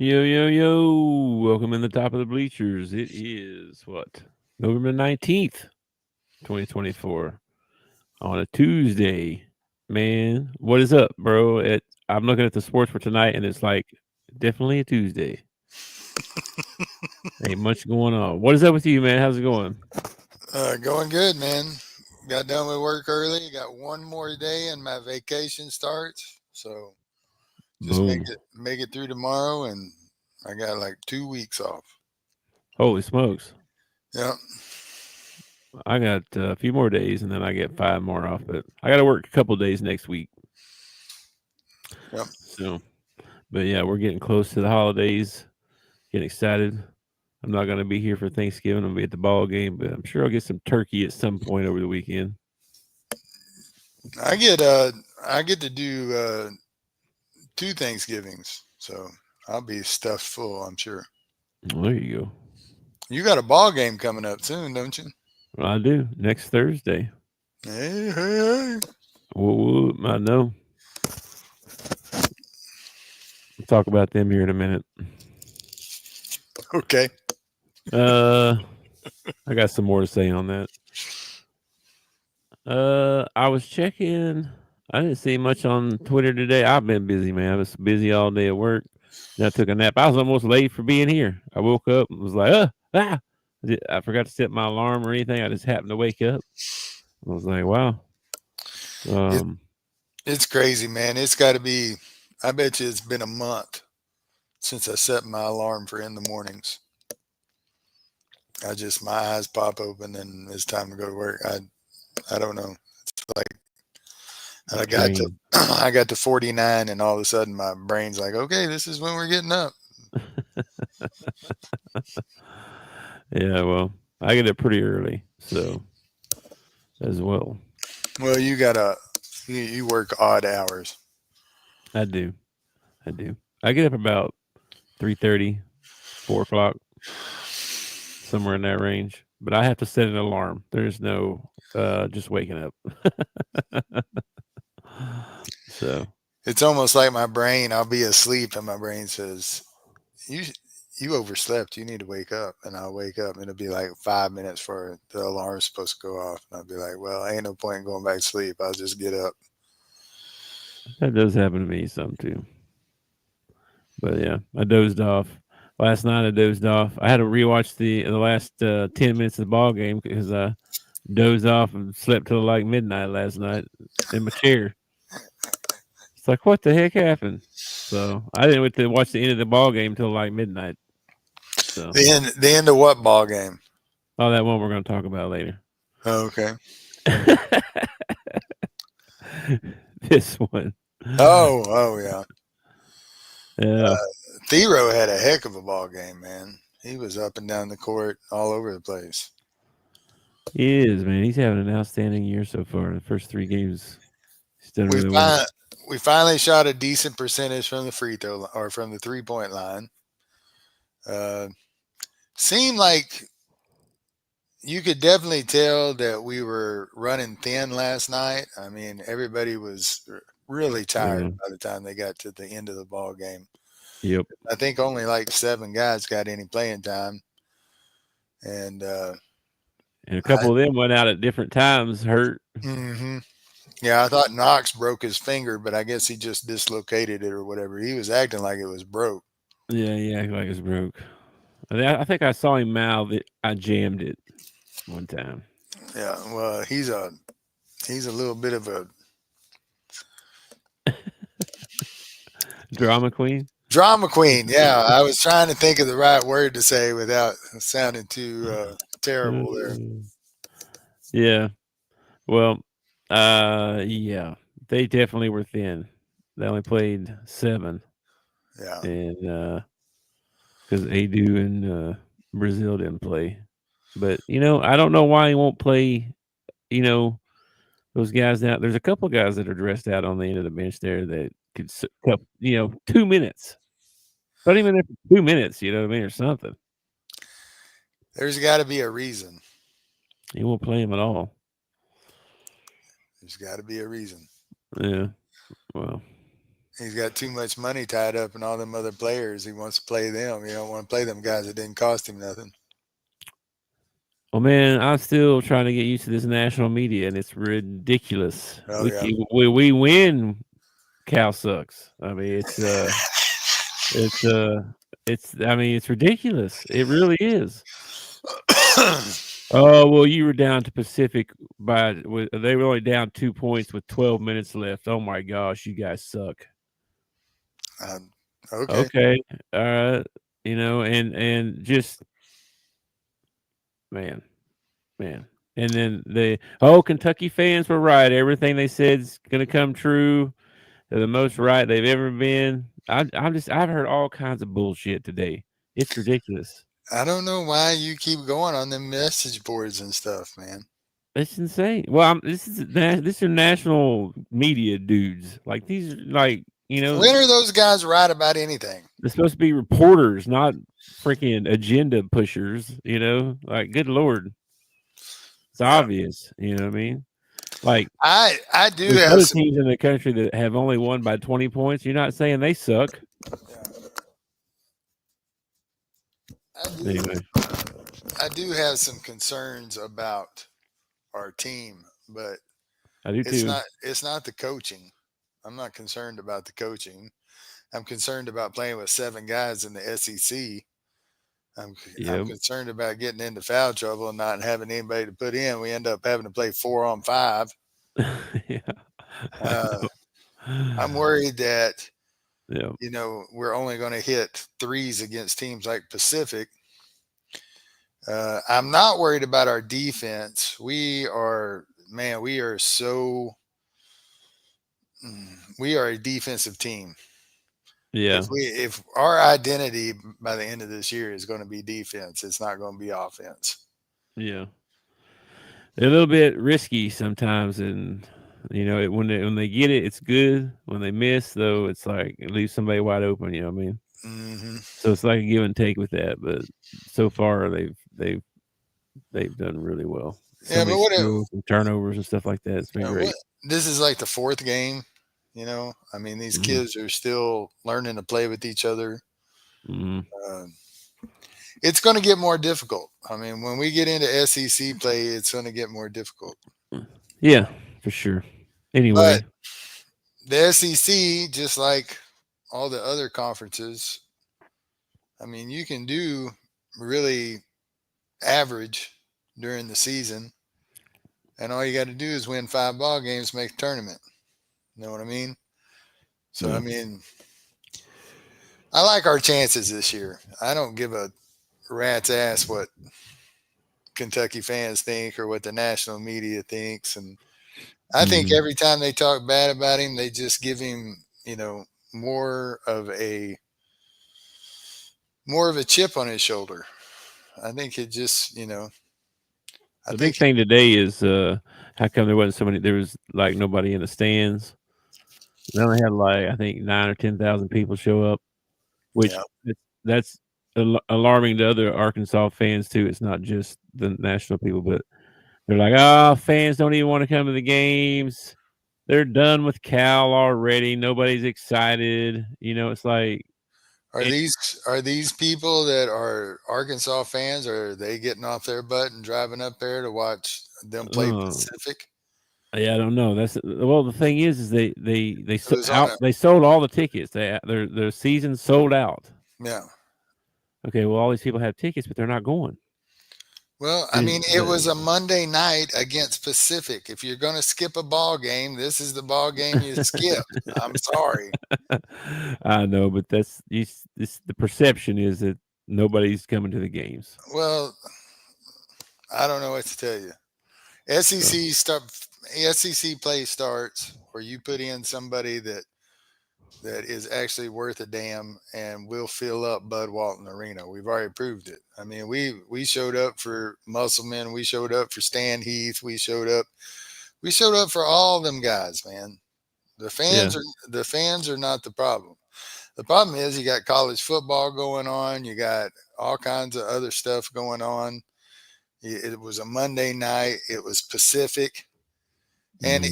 Yo, yo, yo. Welcome in the top of the bleachers. It is what? November 19th, 2024 on a Tuesday. Man, what is up, bro? I'm looking at the sports for tonight and it's like definitely a Tuesday. Ain't much going on. What is up with you, man? How's it going? Going good, man. Got done with work early. Got one more day and my vacation starts. So just make Boom. it make it through tomorrow, and I got like 2 weeks off. Holy smokes. Yeah, I got a few more days and then I get 5 more off, but I got to work a couple days next week. yeah. So, but yeah, we're getting close to the holidays. Getting excited. I'm not going to be here for Thanksgiving. I'm going to be at the ball game, but I'm sure I'll get some turkey at some point over the weekend. I get to do two Thanksgivings, so I'll be stuffed full. I'm sure. Well, there you go. You got a ball game coming up soon, don't you? Well, I do next Thursday. Hey, hey, Whoa, I know. We'll talk about them here in a minute. hey. Okay. Uh, I got some more to say on that. I was checking. I didn't see much on Twitter today. I've been busy, man. I was busy all day at work. Then I took a nap. I was almost late for being here. I woke up and was like, ah. I forgot to set my alarm or anything. I just happened to wake up. I was like, wow. It, Um, it's crazy, man. It's got to be. I bet you it's been a month since I set my alarm for in the mornings. My eyes pop open and it's time to go to work. I don't know. It's like I got to strange. I got to 49 and all of a sudden my brain's like, okay, this is when we're getting up. Yeah, well, I get up pretty early, so as well. Well, you work odd hours. I do. I do. I get up about 3:30, 4 o'clock, somewhere in that range. But I have to set an alarm. There's no just waking up. So It's almost like my brain. I'll be asleep and my brain says, "You you overslept. You need to wake up." And I'll wake up and it'll be like 5 minutes for the alarm's supposed to go off. And I'll be like, "Well, ain't no point in going back to sleep. I'll just get up." that does happen to me some too. But yeah, I dozed off. Last night I dozed off. I had to rewatch the last 10 minutes of the ball game because I dozed off and slept till like midnight last night in my chair. It's like, what the heck happened? So I didn't wait to watch the end of the ball game till like midnight. So The end of what ball game? all that one we're going to talk about later. Oh, okay. This one, Oh yeah. yeah, Thero had a heck of a ball game, man. He was up and down the court, all over the place. he is, man. He's having an outstanding year so far. The first 3 games, he's done We really well. find we finally shot a decent percentage from the free throw or from the 3 point line. Uh, Seemed like you could definitely tell that we were running thin last night. I mean, everybody was really tired Yeah, by the time they got to the end of the ball game. yep. I think only like 7 guys got any playing time, and And a I. couple of them went out at different times, hurt. Mhm. Yeah, I thought Knox broke his finger, but I guess he just dislocated it or whatever. He was acting like it was broke. Yeah, yeah, like it's broke. I think I saw him mouth it. I jammed it one time. Yeah, well, he's a little bit of a Drama queen. drama queen. Yeah, I was trying to think of the right word to say without sounding too terrible there. Mm. Yeah. Well, yeah, they definitely were thin. They only played 7, Yeah, and because Adu and Brazil didn't play. But I don't know why he won't play. You know those guys out. There's a couple guys that are dressed out on the end of the bench there that could, 2 minutes. Not even there for 2 minutes. You know what I mean, or something. there's got to be a reason. He won't play him at all. There's got to be a reason. Yeah. Well. He's got too much money tied up in all them other players. He wants to play them. He don't want to play them guys that didn't cost him nothing. Well, man, I'm still trying to get used to this national media, and it's ridiculous. Oh yeah. We win. Cal sucks. I mean, it's it's. I mean, it's ridiculous. It really is. Oh well, you were down to Pacific they were only down 2 points with 12 minutes left. Oh my gosh, you guys suck. um, okay. Okay, and just man, man, and then Kentucky fans were right. Everything they said is gonna come true. They're the most right they've ever been. I've heard all kinds of bullshit today. It's ridiculous. I don't know why you keep going on them message boards and stuff, man. It's insane. Well, this are national media dudes. Like these, are like When are those guys right about anything? they're supposed to be reporters, not freaking agenda pushers. Like good lord, it's obvious. You know what I mean? Like I do there's have other some, teams in the country that have only won by 20 points. You're not saying they suck. Anyway, I do have some concerns about our team, but I do too. it's not the coaching. I'm not concerned about the coaching. I'm concerned about playing with 7 guys in the SEC. I'm Yep. concerned about getting into foul trouble and not having anybody to put in. We end up having to play 4-on-5. Yeah. I'm worried that Yeah. we're only going to hit threes against teams like Pacific. I'm not worried about our defense. We are a defensive team. Yeah. If our identity by the end of this year is going to be defense, it's not going to be offense. Yeah. They're a little bit risky sometimes, and when they get it, it's good. When they miss, though, it's like it leaves somebody wide open. You know what I mean? Mm-hmm. So it's like a give and take with that. But so far, they've done really well. So many steals and turnovers and stuff like that. It's been great. This is like the 4th game. I mean, these kids are still learning to play with each other. Mm-hmm. It's going to get more difficult. I mean, when we get into SEC play, it's going to get more difficult. Yeah, for sure. Anyway, but the SEC, just like all the other conferences, I mean, you can do really average during the season, and all you got to do is win 5 ball games, make a tournament. You know what I mean? So, yeah. I mean, I like our chances this year. I don't give a rat's ass what Kentucky fans think or what the national media thinks. And I think every time they talk bad about him, they just give him, more of a chip on his shoulder. I think it just, the big thing today is how come there wasn't somebody? There was like nobody in the stands. They only had like I think 9 or 10,000 people show up, which that's alarming to other Arkansas fans too. It's not just the national people, but they're like, fans don't even want to come to the games. They're done with Cal already. Nobody's excited. It's like, are these people that are Arkansas fans? Or are they getting off their butt and driving up there to watch them play Pacific? Yeah, I don't know. The thing is they sold all the tickets. Their season sold out. Yeah. Okay, well, all these people have tickets, but they're not going. Well, I mean, it was a Monday night against Pacific. If you're going to skip a ball game, this is the ball game you skip. I'm sorry. I know, but the perception is that nobody's coming to the games. Well, I don't know what to tell you. SEC play starts, or you put in somebody that is actually worth a damn and will fill up Bud Walton Arena. We've already proved it. I mean, we showed up for Musselman. We showed up for Stan Heath. We showed up for all them guys, man. The fans are not the problem. The problem is you got college football going on. You got all kinds of other stuff going on. It was a Monday night. It was Pacific. And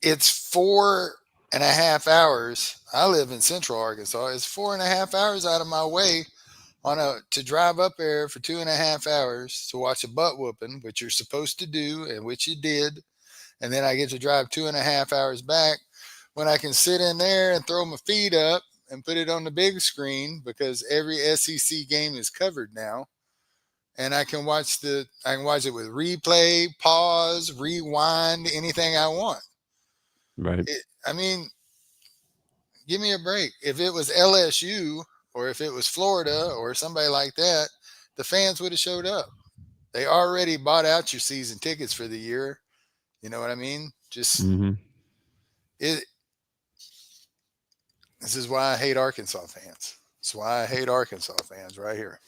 it's 4 and a half hours. I live in Central Arkansas. It's 4.5 hours out of my way to drive up there for 2.5 hours to watch a butt whooping, which you're supposed to do, and which you did. And then I get to drive 2.5 hours back when I can sit in there and throw my feet up and put it on the big screen because every SEC game is covered now. And I can watch it with replay, pause, rewind, anything I want. Right. I mean, give me a break. If it was LSU or if it was Florida or somebody like that, the fans would have showed up. They already bought out your season tickets for the year. You know what I mean? Just Mm-hmm. it. This is why I hate Arkansas fans. That's why I hate Arkansas fans right here.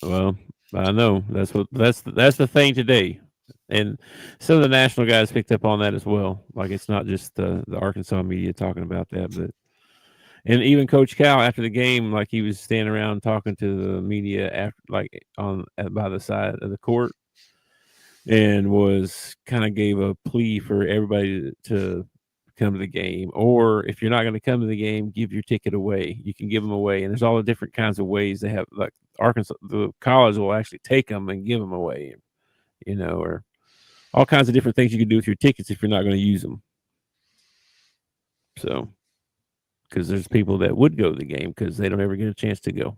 Well, I know that's the thing today, and some of the national guys picked up on that as well. Like it's not just the Arkansas media talking about that, but and even Coach Cal after the game, like he was standing around talking to the media after, like by the side of the court, and was kind of gave a plea for everybody to come to the game, or if you're not going to come to the game, give your ticket away. You can give them away, and there's all the different kinds of ways they have. Like Arkansas, the college will actually take them and give them away, or all kinds of different things you can do with your tickets if you're not going to use them. So, because there's people that would go to the game because they don't ever get a chance to go.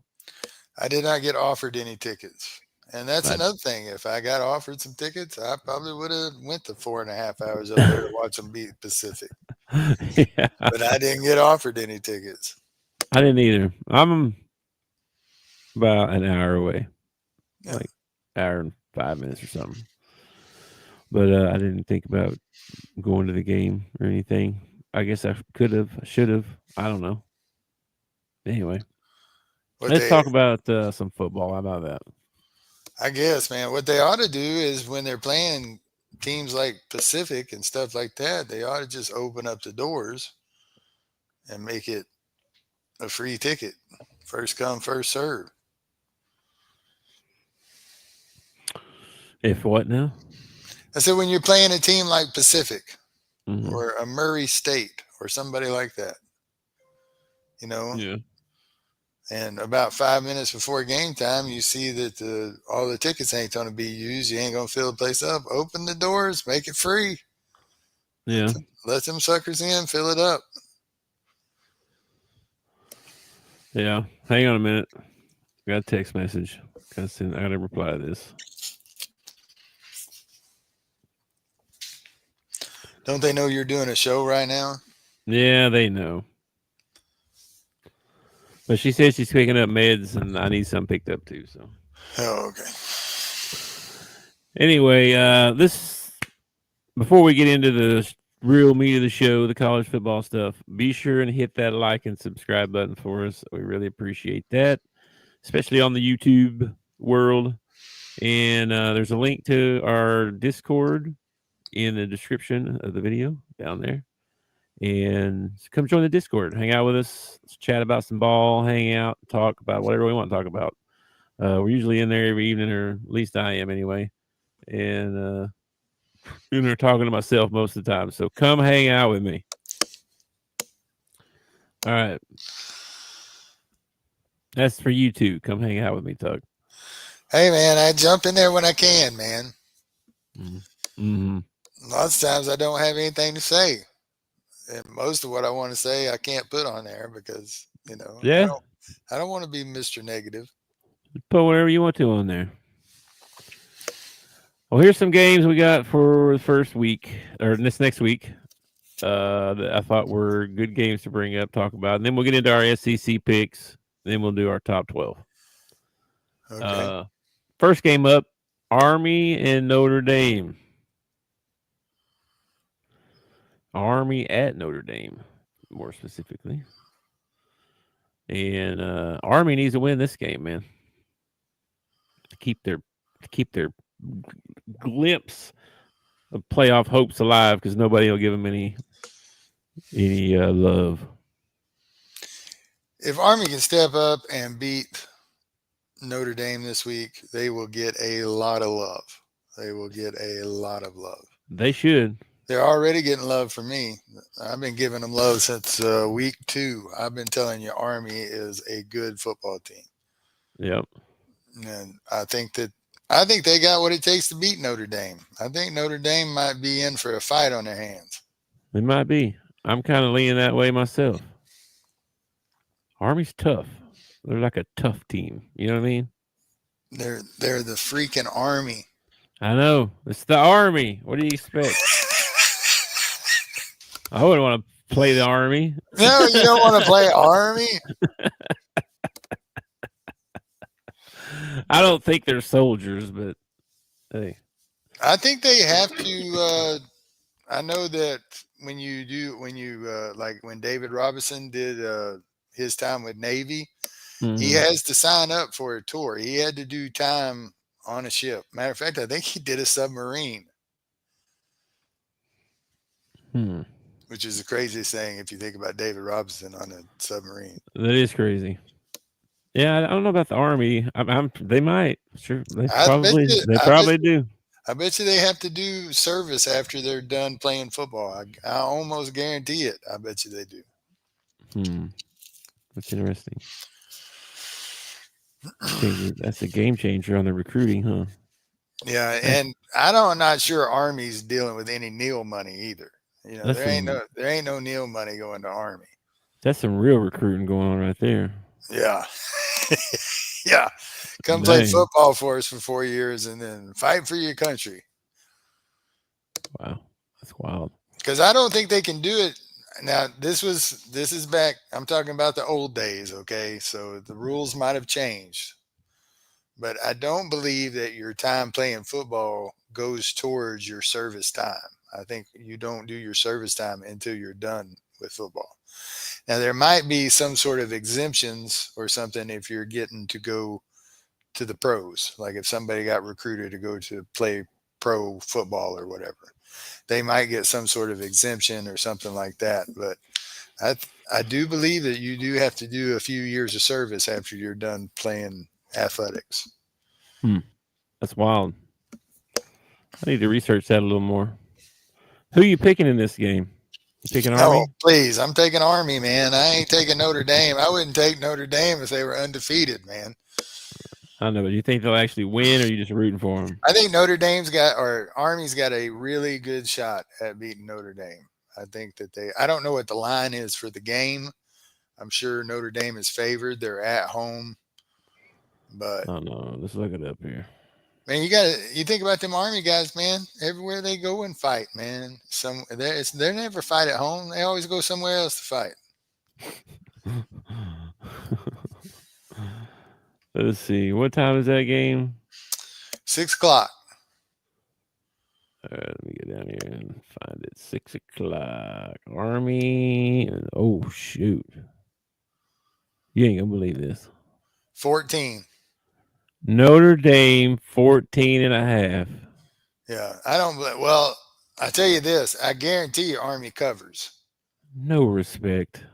I did not get offered any tickets. And that's I, another thing. If I got offered some tickets, I probably would have went the 4.5 hours up there to watch them beat Pacific. yeah, But I didn't get offered any tickets. I didn't either. I'm about an hour away, Yeah. like hour and 5 minutes or something. But I didn't think about going to the game or anything. I guess I could have, should have. I don't know. Anyway, What let's they, talk about some football. How about that? I guess, man, what they ought to do is when they're playing teams like Pacific and stuff like that, they ought to just open up the doors and make it a free ticket. First come, first serve. If what now? I said, when you're playing a team like Pacific Mm-hmm. or a Murray State or somebody like that, you know, Yeah. and about 5 minutes before game time, you see that all the tickets ain't going to be used. You ain't going to fill the place up. Open the doors, make it free. Yeah. Let them suckers in, fill it up. Yeah. Hang on a minute. I got a text message. I got to reply to this. Don't they know you're doing a show right now? Yeah, they know. But she says she's picking up meds, and I need some picked up too. So Oh, okay. anyway, this before we get into the real meat of the show, the college football stuff, be sure and hit that like and subscribe button for us. We really appreciate that, especially on the YouTube world. And there's a link to our Discord in the description of the video down there. And come join the Discord, hang out with us, let's chat about some ball, hang out, talk about whatever we want to talk about. We're usually in there every evening, or at least I am anyway. And in there talking to myself most of the time. So come hang out with me. All right. That's for you too. Come hang out with me, Tug. Hey, man, I jump in there when I can, man. Mm-hmm. Lots of times I don't have anything to say. And most of what I want to say, I can't put on there because, Yeah. I don't want to be Mr. Negative. Put whatever you want to on there. Well, here's some games we got for the first week, or this next week. That I thought were good games to bring up, talk about, and then we'll get into our SEC picks. Then we'll do our top 12. Okay. First game up, Army and Notre Dame. Army at Notre Dame, more specifically. And Army needs to win this game, man, to keep their glimpse of playoff hopes alive, because nobody will give them any love. If Army can step up and beat Notre Dame this week, they will get a lot of love. They will get a lot of love. They should. They're already getting love from me. I've been giving them love since week 2. I've been telling you, Army is a good football team, Yep. and I think they got what it takes to beat Notre Dame. I think Notre Dame might be in for a fight on their hands. It might be. I'm kind of leaning that way myself. Army's tough. They're like a tough team. You know what I mean? They're the freaking Army. I know. It's the Army. What do you expect? I wouldn't want to play the Army. No, you don't want to play Army. I don't think they're soldiers, but hey. I think they have to. I know that when like when David Robinson did his time with Navy, he has to sign up for a tour. He had to do time on a ship. Matter of fact, I think he did a submarine, which is the craziest thing if you think about David Robinson on a submarine. That is crazy. Yeah, I don't know about the Army. They might. Sure, they probably do. I bet you they have to do service after they're done playing football. I almost guarantee it. I bet you they do. That's interesting. That's a game changer on the recruiting, huh? Yeah, and I'm not sure Army's dealing with any Neil money either. You know, there ain't no Neil money going to Army. That's some real recruiting going on right there. Yeah. Yeah. Come play football for us for 4 years and then fight for your country. Wow. That's wild. Because I don't think they can do it. Now, this is back. I'm talking about the old days, okay? So the rules might have changed. But I don't believe that your time playing football goes towards your service time. I think you don't do your service time until you're done with football. Now, there might be some sort of exemptions or something if you're getting to go to the pros. Like if somebody got recruited to go to play pro football or whatever, they might get some sort of exemption or something like that. But I do believe that you do have to do a few years of service after you're done playing athletics. That's wild. I need to research that a little more. Who are you picking in this game? You picking Army? Oh, please. I'm taking Army, man. I ain't taking Notre Dame. I wouldn't take Notre Dame if they were undefeated, man. I don't know, but you think they'll actually win, or are you just rooting for them? I think Army's got a really good shot at beating Notre Dame. I think that I don't know what the line is for the game. I'm sure Notre Dame is favored. They're at home. But I don't know. Let's look it up here. Man, you think about them Army guys, man. Everywhere they go and fight, man. They never fight at home. They always go somewhere else to fight. Let's see. What time is that game? 6 o'clock. All right, let me get down here and find it. 6 o'clock. Army. Oh, shoot. You ain't going to believe this. 14. Notre Dame, 14 and a half. Yeah, well, I tell you this. I guarantee you Army covers. No respect.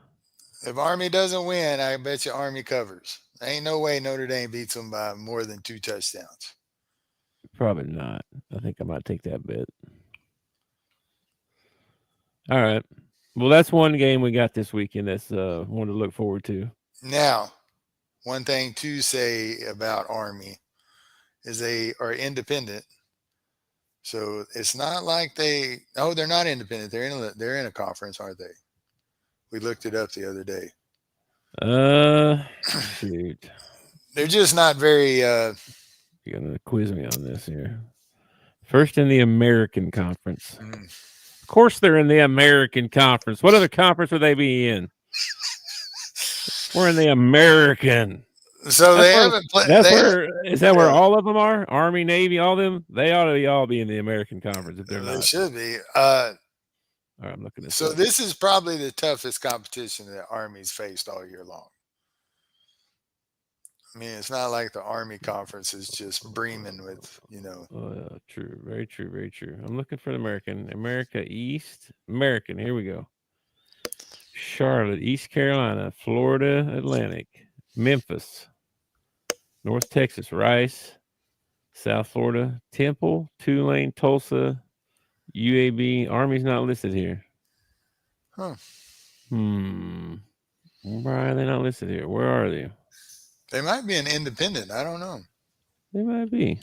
If Army doesn't win, I bet you Army covers. Ain't no way Notre Dame beats them by more than 2 touchdowns. Probably not. I think I might take that bet. All right. Well, that's one game we got this weekend. That's one to look forward to. Now, one thing to say about Army is they are independent. So it's not like they're not independent. They're in a conference, aren't they? We looked it up the other day. Shoot. They're just not very. You're gonna quiz me on this here. First in the American Conference. Of course, they're in the American Conference. What other conference would they be in? We're in the American. So they haven't played. Is that where all of them are? Army, Navy, all of them? They ought to all be in the American Conference if they're not. They should be. All right, I'm looking at this. So this is probably the toughest competition that Army's faced all year long. I mean, it's not like the Army Conference is just breaming with, True. Very true. Very true. I'm looking for the America East. American. Here we go. Charlotte, East Carolina, Florida, Atlantic, Memphis, North Texas, Rice, South Florida, Temple, Tulane, Tulsa, UAB. Army's not listed here. Huh. Why are they not listed here? Where are they? They might be an independent. I don't know. They might be.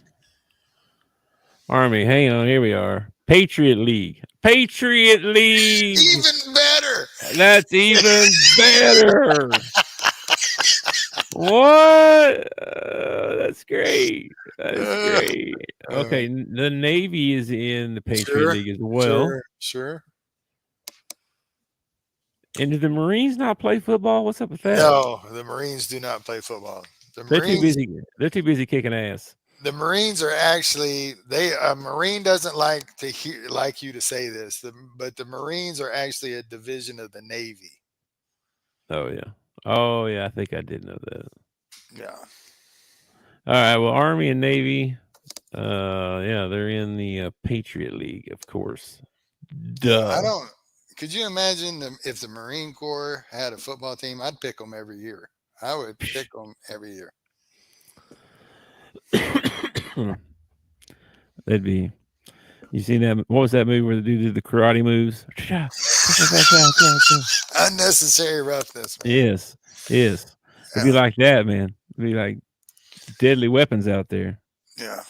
Army, hang on. Here we are. Patriot League. Patriot League. Even better. That's even better. What? That's great. That's Uh, great. Okay, the Navy is in the Patriot sure, League as well. sure. And do the Marines not play football? What's up with that? No, the Marines do not play football. The They're too Marines, busy. They're too busy kicking ass. the Marines are actually they. A Marine doesn't like to hear like you to say this, but the Marines are actually a division of the Navy. Oh yeah. Oh yeah. I think I did know that. Yeah. All right. Well, Army and Navy. Yeah, they're in the Patriot League, of course. Yeah, I Duh. don't. Could you imagine if the Marine Corps had a football team? I'd pick them every year. I would pick them every year. That'd be. You seen that? What was that movie where the dude did the karate moves? Unnecessary roughness, man. Yes, yes. It'd be like that, man. It'd be like deadly weapons out there. Yeah.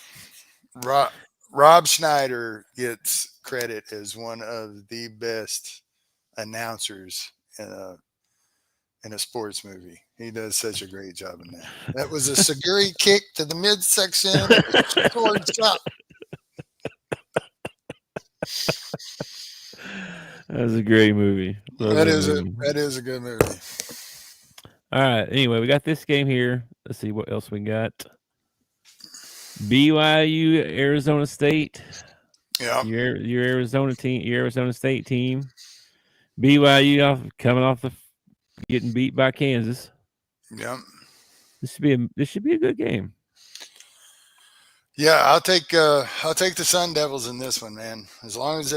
Rob Schneider gets credit as one of the best announcers in a sports movie. He does such a great job in that. That was a Seguri kick to the midsection. Sword chop. That was a great movie. That is a good movie. All right. Anyway, we got this game here. Let's see what else we got. BYU, Arizona State. Yeah. Your Arizona team, your Arizona State team. BYU coming off the getting beat by Kansas. Yeah. This should be a good game. Yeah, I'll take the Sun Devils in this one, man. As long as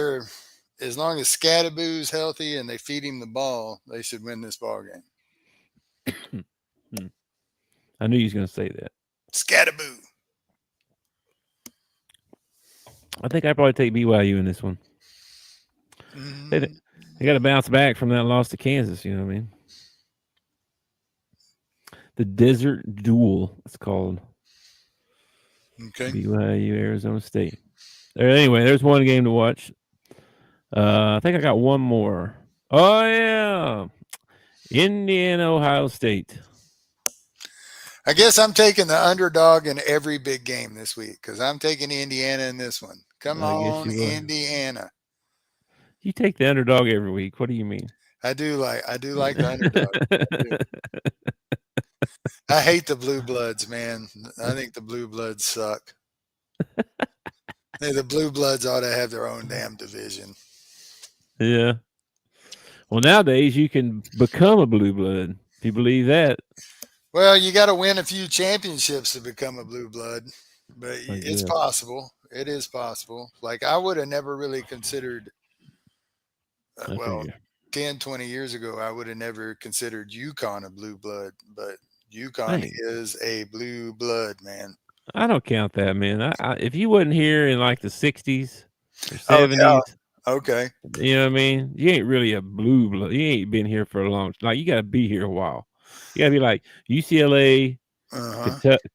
Scadaboo's healthy and they feed him the ball, they should win this ball game. I knew you was going to say that. Scadaboo. I think I'd probably take BYU in this one. Mm-hmm. They got to bounce back from that loss to Kansas. You know what I mean? The Desert Duel, it's called. Okay. BYU, Arizona State. Anyway, there's one game to watch. I think I got one more. Oh, yeah. Indiana, Ohio State. I guess I'm taking the underdog in every big game this week because I'm taking Indiana in this one. Come on, Indiana. You take the underdog every week. What do you mean? I do like the underdog. I hate the Blue Bloods, man. I think the Blue Bloods suck. Hey, the Blue Bloods ought to have their own damn division. Yeah. Well, nowadays you can become a Blue Blood. If you believe that. Well, you got to win a few championships to become a Blue Blood, but it's possible. It is possible. Like I would have never really considered. 10, 20 years ago, I would have never considered UConn a Blue Blood, but UConn is a Blue Blood, man. I don't count that, man. If you wasn't here in like the 60s or 70s, okay. You know what I mean? You ain't really a Blue Blood. You ain't been here for a long time. Like, you got to be here a while. You got to be like UCLA,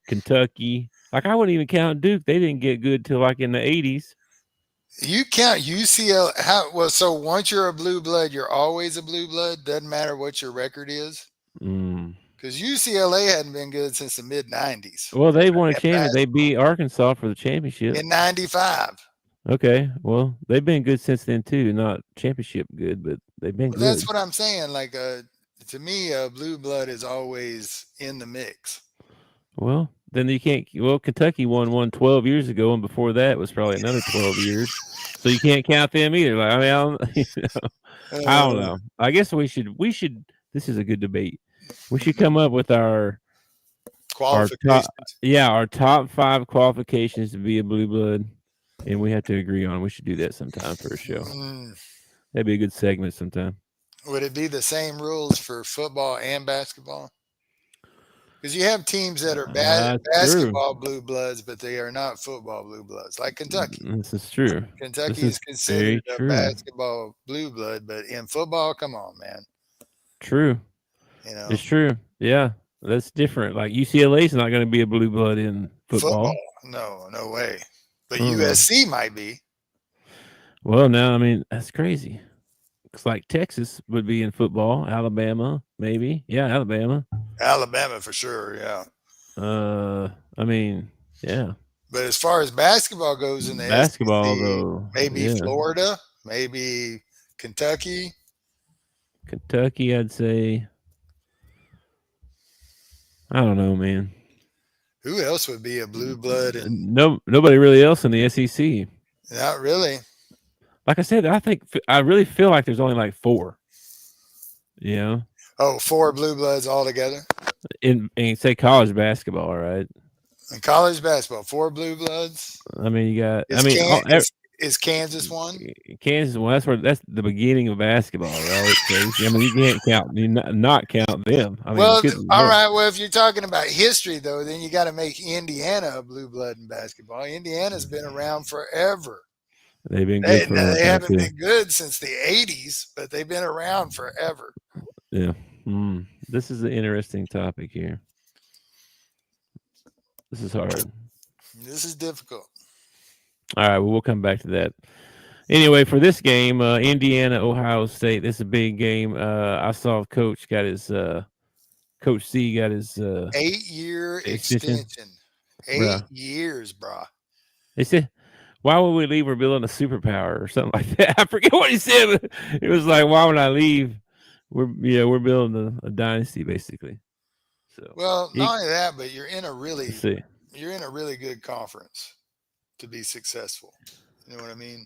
Kentucky. Like, I wouldn't even count Duke. They didn't get good till like in the 80s. You count UCLA. So once you're a Blue Blood, you're always a Blue Blood. Doesn't matter what your record is. Because UCLA hadn't been good since the mid-90s. Well, they won a championship. They beat Arkansas for the championship. In 95. Okay. Well, they've been good since then, too. Not championship good, but they've been good. That's what I'm saying. Like, to me, a Blue Blood is always in the mix. Well, then you can't. Well, Kentucky won one 12 years ago, and before that was probably another 12 years. So you can't count them either. Like, I mean, I don't know. I guess we should. This is a good debate. We should come up with our qualifications. Our top 5 qualifications to be a Blue Blood, and we have to agree on. We should do that sometime for a show. That'd be a good segment sometime. Would it be the same rules for football and basketball? Because you have teams that are True. basketball blue bloods, but they are not football blue bloods, like Kentucky. This is true. This Kentucky is is considered very a true. basketball blue blood, but in football, come on, man. True. You know, It's true. Yeah, that's different. Like UCLA is not going to be a blue blood in football. football, no, no way. But Uh-uh. USC might be. Well, now I mean that's crazy. It's like Texas would be in football. Alabama, maybe. Yeah, Alabama. Alabama for sure, yeah. Uh, I mean, yeah. But as far as basketball goes in the Basketball SEC, though, maybe yeah. Florida, maybe Kentucky. Kentucky, I'd say. I don't know, man. Who else would be a blue blood? And No, nobody really else in the SEC. not really. Like I said, I really feel like there's only like four. You know, Oh, four blue bloods altogether. in say college basketball, right? In college basketball, four blue bloods. I mean, you got. I Is mean, Can is Kansas one? Kansas. Well, that's the beginning of basketball, right? So I mean, you can't not count them. I mean, Well, good all Lord. right. Well, if you're talking about history, though, then you got to make Indiana a blue blood in basketball. Indiana's been around forever. They've been good They, for a long they time haven't too. been good since the '80s, but they've been around forever. Yeah. This is an interesting topic here. This is hard. This is difficult. All right, well, we'll come back to that. Anyway, for this game, Indiana, Ohio State. This is a big game. I saw Coach C got his 8-year extension. extension. Bruh. 8 years, bro. They said, "Why would we leave? We're building a superpower or something like that." I forget what he said. But it was like, "Why would I leave? We're building a dynasty basically." So Well, he, not only that, but let's see. you're in a really good conference to be successful. You know what I mean?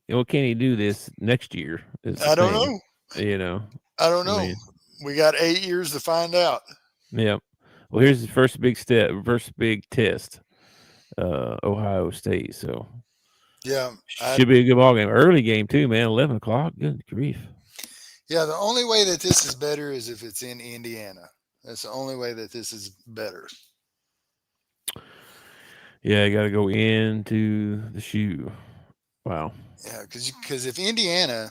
Well, can he do this next year? Is the I don't thing. know. You know, I don't I know. mean, We got 8 years to find out. yeah. Well, here's the first big step, first big test. Ohio State. So Yeah, I, should be a good ball game. Early game too, man. 11 o'clock. Good grief. yeah. The only way that this is better is if it's in Indiana. That's the only way that this is better. Yeah, you got to go into the shoe. Wow. Yeah, because if Indiana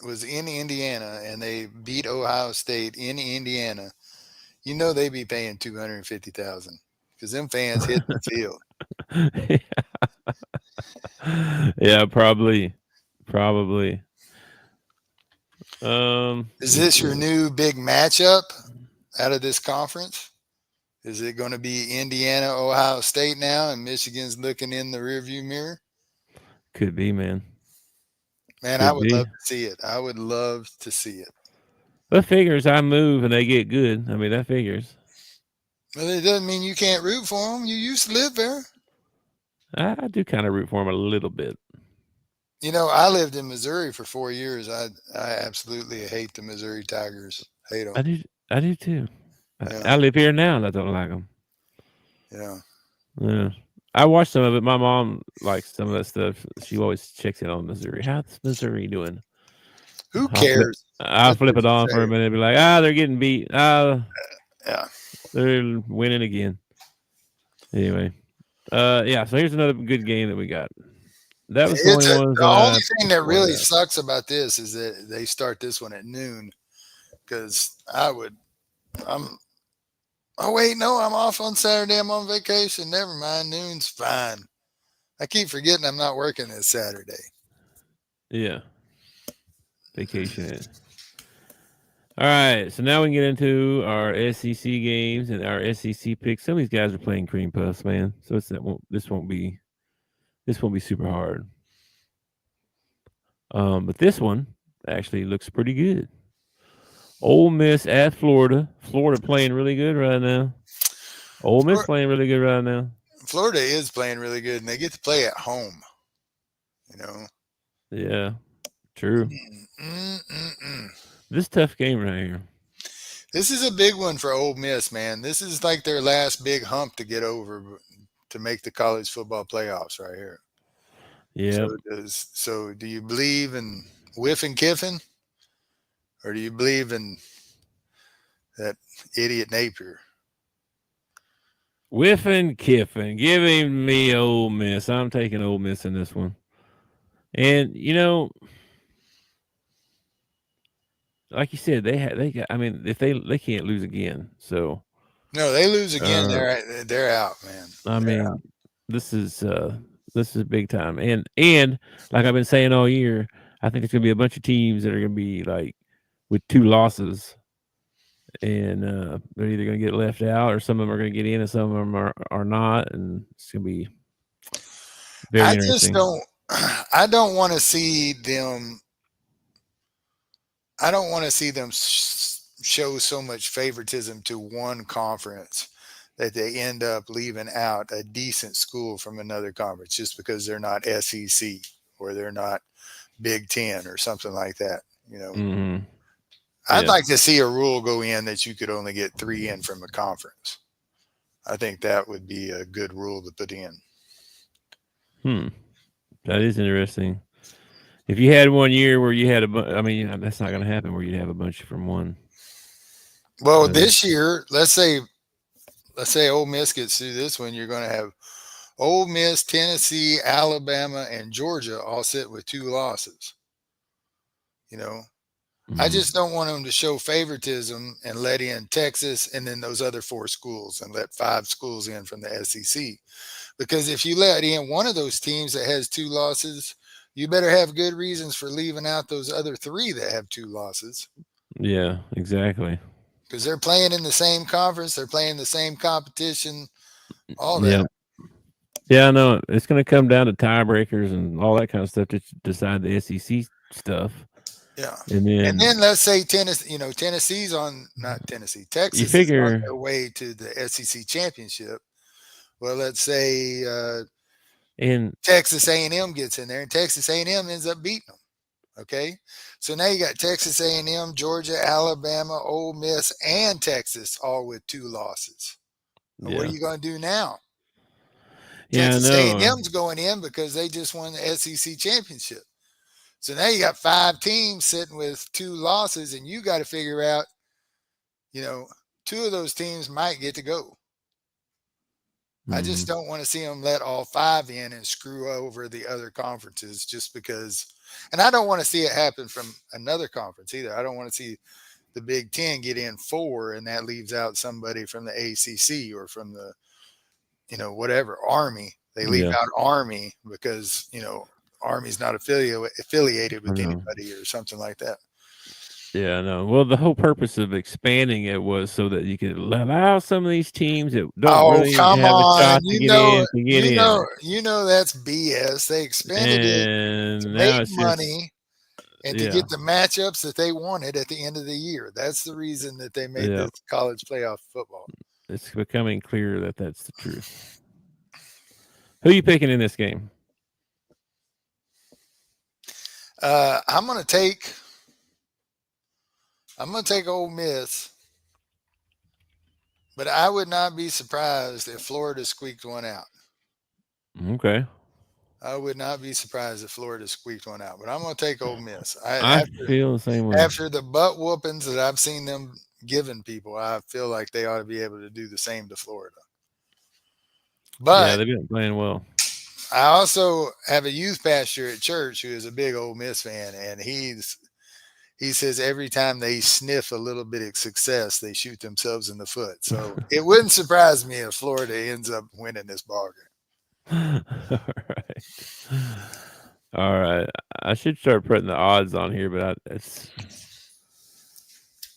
was in Indiana and they beat Ohio State in Indiana, you know they'd be paying 250,000 because them fans hit the field. Yeah, probably. Probably. Is this your new big matchup out of this conference? Is it going to be Indiana, Ohio State now, and Michigan's looking in the rearview mirror? Could be, man. Man, I Could would be. love to see it. I would love to see it. That figures I move and they get good. I mean, that figures. But it doesn't mean you can't root for them. You used to live there. I do kind of root for them a little bit. You know, I lived in Missouri for 4 years. I absolutely hate the Missouri Tigers. Hate them. I do too. Yeah, I live here now and I don't like them. yeah. Yeah. I watched some of it. My mom likes some of that stuff. She always checks in on Missouri. How's Missouri doing? Who I'll flip, cares? I'll That's flip what it you on for a say. minute and be like, they're getting beat. Yeah. They're winning again. Anyway. Yeah, so here's another good game that we got. That was the only ones The that only I thing that pointed really out. sucks about this is that they start this one at noon because I'm oh wait, no, I'm off on Saturday. I'm on vacation. Never mind. Noon's fine. I keep forgetting I'm not working this Saturday. Yeah. Vacation. All right, so now we can get into our SEC games and our SEC picks. Some of these guys are playing cream puffs, man. So this won't be super hard. But this one actually looks pretty good. Ole Miss at Florida. Florida playing really good right now. Ole Miss playing really good right now. Florida is playing really good, and they get to play at home. You know. Yeah, true. Mm-mm-mm. This tough game right here. This is a big one for Ole Miss, man. This is like their last big hump to get over to make the college football playoffs right here. Yeah. So do you believe in Whiff and Kiffin, or do you believe in that idiot Napier. Whiffin Kiffin, giving me Ole Miss. I'm taking Ole Miss in this one. And like you said, they got. I mean, if they can't lose again, so No, they lose again. uh, They're out, man. I They're out. mean, this is big time. And like I've been saying all year, I think there's gonna be a bunch of teams that are gonna be like with 2 losses, and they're either gonna get left out or some of them are gonna get in, and some of them are not, and it's gonna be very I just interesting. don't. I don't want to see them. I don't want to see them show so much favoritism to one conference that they end up leaving out a decent school from another conference just because they're not SEC or they're not Big Ten or something like that. You know, Hmm. I'd Yeah. like to see a rule go in that you could only get three in from a conference. I think that would be a good rule to put in. Hmm. That is interesting. If you had one year where you had I mean, that's not going to happen where you'd have a bunch from one. Well, That is, this year, let's say Ole Miss gets through this one, you're going to have Ole Miss, Tennessee, Alabama, and Georgia all sit with 2 losses. You know, I mm, just don't want them to show favoritism and let in Texas and then those other 4 schools and let 5 schools in from the SEC. Because if you let in one of those teams that has 2 losses, you better have good reasons for leaving out those other 3 that have 2 losses yeah, exactly. because they're playing in the same conference, they're playing the same competition, all Yeah. that. Yeah, I know. It's going to come down to tiebreakers and all that kind of stuff to decide the SEC stuff. Yeah. And And then then let's say Tennessee, Tennessee's on, not Tennessee, you Texas is on figure, their way to the SEC championship. Well, let's say and Texas A&M gets in there and Texas A&M ends up beating them. Okay. So now you got Texas A&M, Georgia, Alabama, Ole Miss, and Texas all with 2 losses. And what are yeah. you going to do now? Yeah, I Texas know. A&M's going in because they just won the SEC championship. So now you got 5 teams sitting with 2 losses, and you got to figure out, you know, 2 of those teams might get to go. I just Mhm. don't want to see them let all 5 in and screw over the other conferences just because. And I don't want to see it happen from another conference either. I don't want to see the Big Ten get in 4 and that leaves out somebody from the ACC or from the, whatever, Army. They leave Yeah, out Army because, Army's not affiliated I with know. anybody or something like that. Yeah, I know. Well, the whole purpose of expanding it was so that you could allow some of these teams that don't Oh, really come have a on. shot to get in. That's BS. They expanded it to And make now it's just money and to yeah, get the matchups that they wanted at the end of the year. That's the reason that they made yeah. this college playoff football. It's becoming clear that that's the truth. Who you picking in this game? Uh, I'm gonna take I'm gonna take Ole Miss, but I would not be surprised if Florida squeaked one out. Okay. I would not be surprised if Florida squeaked one out, but I'm going to take Ole Miss. I feel the same way. After the butt whoopings that I've seen them giving people, I feel like they ought to be able to do the same to Florida. Yeah, But they've been playing well. I also have a youth pastor at church who is a big Ole Miss fan, and he says every time they sniff a little bit of success, they shoot themselves in the foot. So it wouldn't surprise me if Florida ends up winning this ball All right. All right. I should start putting the odds on here, but it's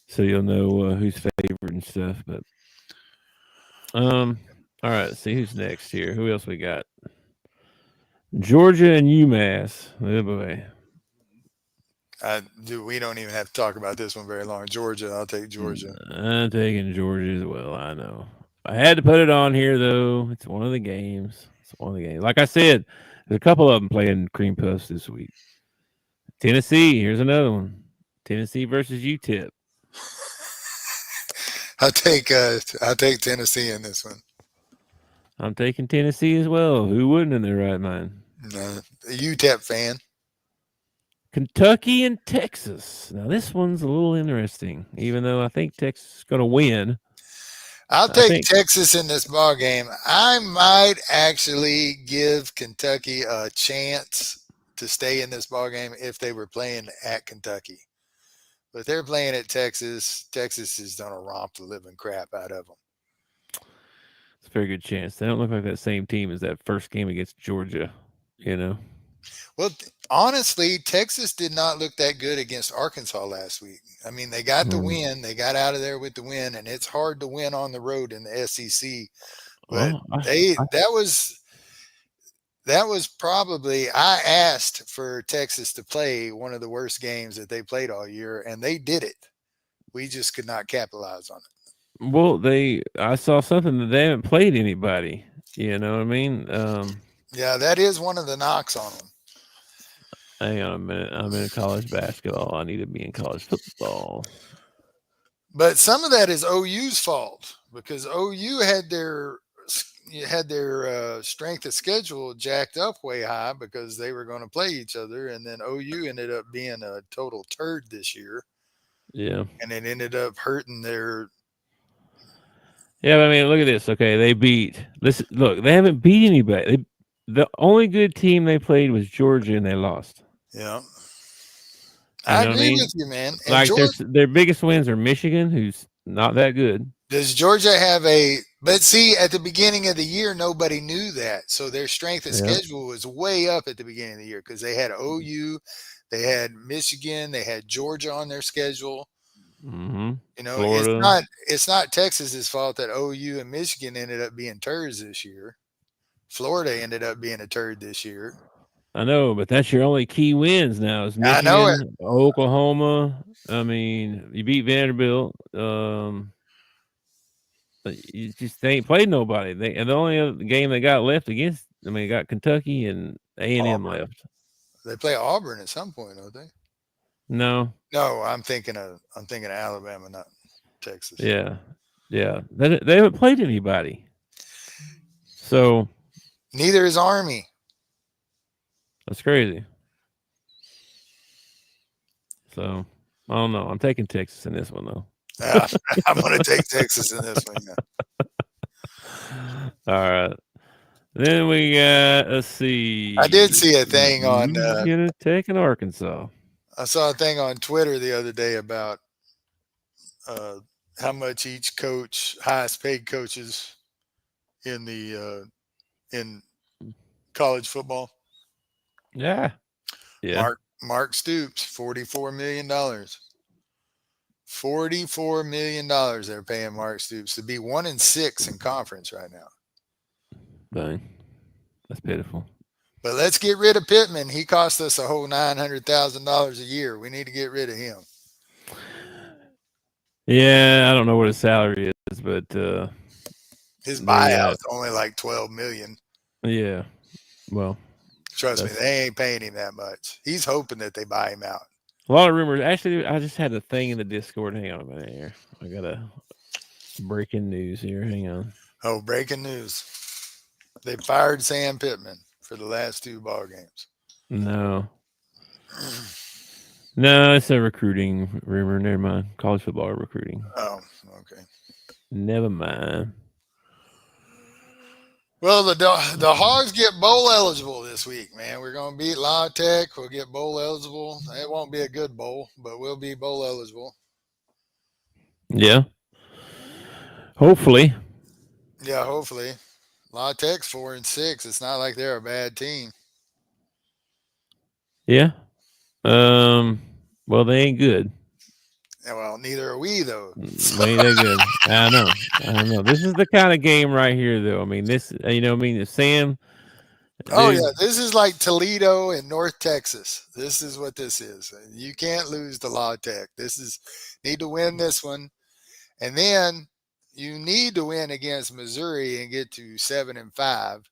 so you'll know who's favored and stuff. But um, all right. Let's see who's next here. Who else we got? Georgia and UMass. Oh boy. We don't even have to talk about this one very long. Georgia, I'll take Georgia. I'm taking Georgia as well. I know. I had to put it on here though. It's one of the games. It's one of the games. Like I said, there's a couple of them playing cream puffs this week. Tennessee. Here's another one. Tennessee versus UTEP. I'll take Tennessee in this one. I'm taking Tennessee as well. Who wouldn't in their right mind? A UTEP fan. Kentucky and Texas. Now this one's a little interesting, even though I think Texas is going to win. I'll I take think. Texas in this ball game. I might actually give Kentucky a chance to stay in this ball game if they were playing at Kentucky. But if they're playing at Texas, Texas is going to romp the living crap out of them. It's a very good chance. They don't look like that same team as that first game against Georgia. You know. Well, honestly, Texas did not look that good against Arkansas last week. I mean, they got the Mm. win. They got out of there with the win, and it's hard to win on the road in the SEC. But Well, that was probably, I asked for Texas to play one of the worst games that they played all year, and they did it. We just could not capitalize on it. well, I saw something that they haven't played anybody. You know what I mean? Yeah, that is one of the knocks on them. Hang on a minute. I'm in college basketball. I need to be in college football. But some of that is OU's fault because OU had their strength of schedule jacked up way high because they were going to play each other, and then OU ended up being a total turd this year, Yeah. and it ended up hurting their. Yeah, but I mean, look at this. Okay, they beat. Listen, look, they haven't beat anybody. The only good team they played was Georgia, and they lost. Yeah, You I know what I agree mean? with you, man. And Like Georgia, their biggest wins are Michigan, who's not that good. does Georgia have a? But see, at the beginning of the year, nobody knew that, so their strength of Yeah. schedule was way up at the beginning of the year because they had OU, they had Michigan, they had Georgia on their schedule. Mm-hmm. You know, Florida. it's not Texas's fault that OU and Michigan ended up being turds this year. Florida ended up being a turd this year. I know, but that's your only key wins now is I know it. Michigan, Oklahoma. I mean, you beat Vanderbilt. But you just they ain't played nobody. And the only other game they got left against, I mean, got Kentucky and A&M Auburn. left. They play Auburn at some point, don't they? No, No, I'm thinking of Alabama, not Texas. yeah, yeah. They haven't played anybody, so Neither is Army. that's crazy. So I don't know. I'm taking Texas in this one though. I'm going to take Texas in this one. Yeah. All right. Then we got, let's see. I did see a thing on. Louisiana Tech and Arkansas. I saw a thing on Twitter the other day about how much each coach, highest paid coaches in college football. Yeah. Yeah. Mark Stoops, $44 million. $44 million they're paying Mark Stoops to be 1-6 in conference right now. Dang. That's pitiful. But let's get rid of Pittman. He cost us a whole $900,000 a year. We need to get rid of him. Yeah, I don't know what his salary is, but his buyout's only like $12 million. Yeah. Well, trust me, they ain't paying him that much. He's hoping that they buy him out. A lot of rumors. Actually, I just had a thing in the Discord. Hang on a minute here. I got a breaking news here. Hang on. Oh, breaking news. They fired Sam Pittman for the last 2 ball games. No. No, it's a recruiting rumor. Never mind. College football recruiting. Oh, okay. Never mind. Well, the Hogs get bowl eligible this week, man. We're going to beat La Tech. We'll get bowl eligible. It won't be a good bowl, but we'll be bowl eligible. Yeah. Hopefully. Yeah, hopefully. La Tech's 4-6. It's not like they're a bad team. Yeah. Well, they ain't good. Yeah, well, neither are we, though. They ain't that good. I know. This is the kind of game right here, though. I mean, this. If Sam. Oh yeah, this is like Toledo and North Texas. This is what this is. You can't lose to La Tech. Need to win this one, and then you need to win against Missouri and get to 7-5.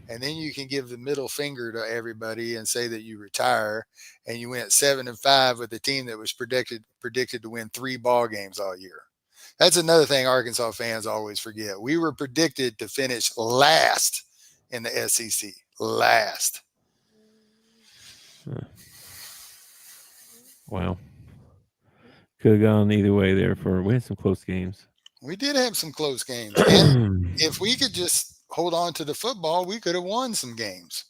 And then you can give the middle finger to everybody and say that you retire, and you went 7-5 with a team that was predicted to win 3 ball games all year. That's another thing Arkansas fans always forget. We were predicted to finish last in the SEC. Last. Wow. Could have gone either way there for we had some close games. We did have some close games, and if we could just hold on to the football, we could have won some games.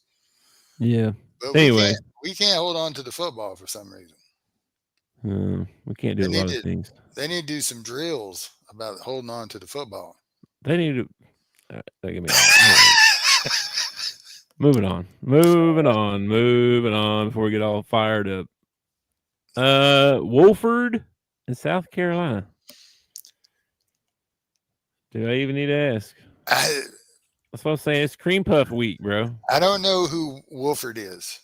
Yeah. But we Anyway, can't. We can't hold on to the football for some reason. we can't They do a need lot of to. things. They need to do some drills about holding on to the football. They need to. Get me out. Moving on. Moving on. Moving on before we get all fired up. Wolford in South Carolina. Do I even need to ask? I That's what I'm saying. It's cream puff week, bro. I don't know who Wolford is.